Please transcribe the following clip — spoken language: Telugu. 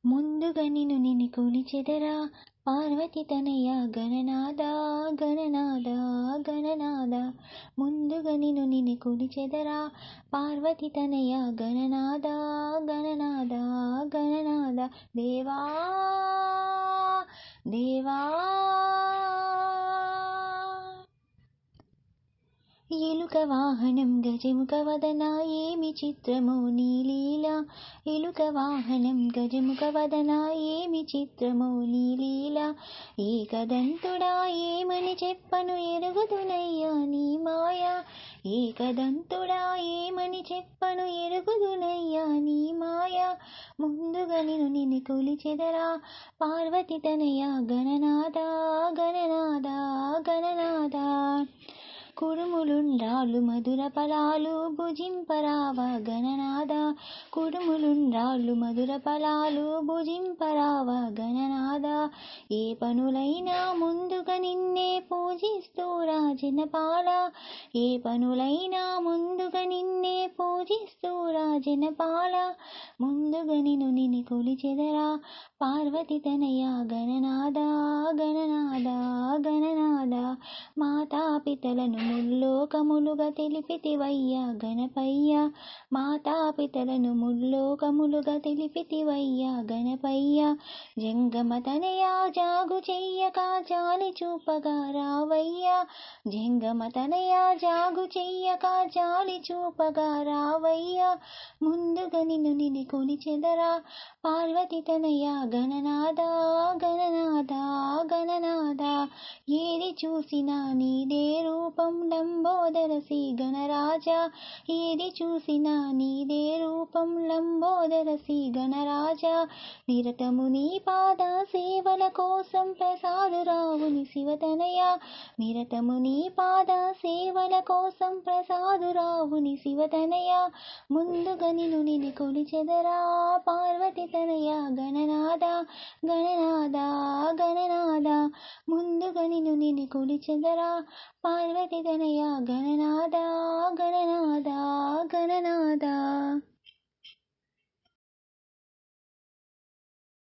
ముందుగా నిన్ను కొలిచెదరా పార్వతి తనయ గణనాద గణనాద గణనాద. ముందుగా నిన్ను కొలిచెదరా పార్వతి తనయ గణనాద గణనాద గణనాద. దేవా దేవా ఎలుక వాహనం గజముఖ వదన ఏమి చిత్రమో నీలీల. ఎలుక వాహనం గజముఖ వదన ఏమి చిత్రమో నీలీల. ఏకదంతుడా ఏమని చెప్పను ఎరుగుదునయ్యా నీ మాయ. ఏకదంతుడా ఏమని చెప్పను ఎరుగుదునయ్యా నీ మాయ. ముందుగా నిన్ను కొలిచెదరా పార్వతి తనయ గణనాద గణనాద గణనాద. కుడుములుండ్రాళ్ళు మధుర ఫలాలు భుజింపరావా గణనాద. కుడుములుండ్రాళ్ళు మధుర ఫలాలు భుజింపరావా గణనాద. ఏ పనులైనా ముందుగా నిన్నే పూజిస్తూ రాజనపాల. ఏ పనులైనా ముందుగా నిన్నే పూజిస్తూ రాజనపాల. ముందుగా నిన్ను కొలిచెదరా పార్వతి తనయ గణనాద గణనాద గణనాద. మాతాపితలను ముల్లోకములుగా తెలిపితివయ్యా గణపయ్య. మాతాపితలను ముల్లోకములుగా తెలిపితివయ్యా గణపయ్య. జంగమ తనయా జాగు చెయ్యక జాలి చూపగా రావయ్యా. జంగమ తనయా జాగు చెయ్యక జాలి చూపగా రావయ్యా. ముందుగా నిన్ను కొలిచెదరా పార్వతి తనయ గణనాద గణనాద గణనాద. ఏది చూసినా నీదే రూపం లంబోదర శ్రీ గణరాజ. ఏది చూసినా నీదే రూపం లంబోదర శ్రీ గణరాజ. నిరతము నీ పాద సేవల కోసం ప్రసాదురావుని శివతనయ. నిరతము నీ పాద సేవల కోసం ప్రసాదురావుని శివతనయ. ముందుగా నిన్ను కొలిచెదరా పార్వతి తనయ గణనాద గణనాద గణనాద. ముందుగా నిన్ను కొలిచెదరా పార్వతి తనయ గణ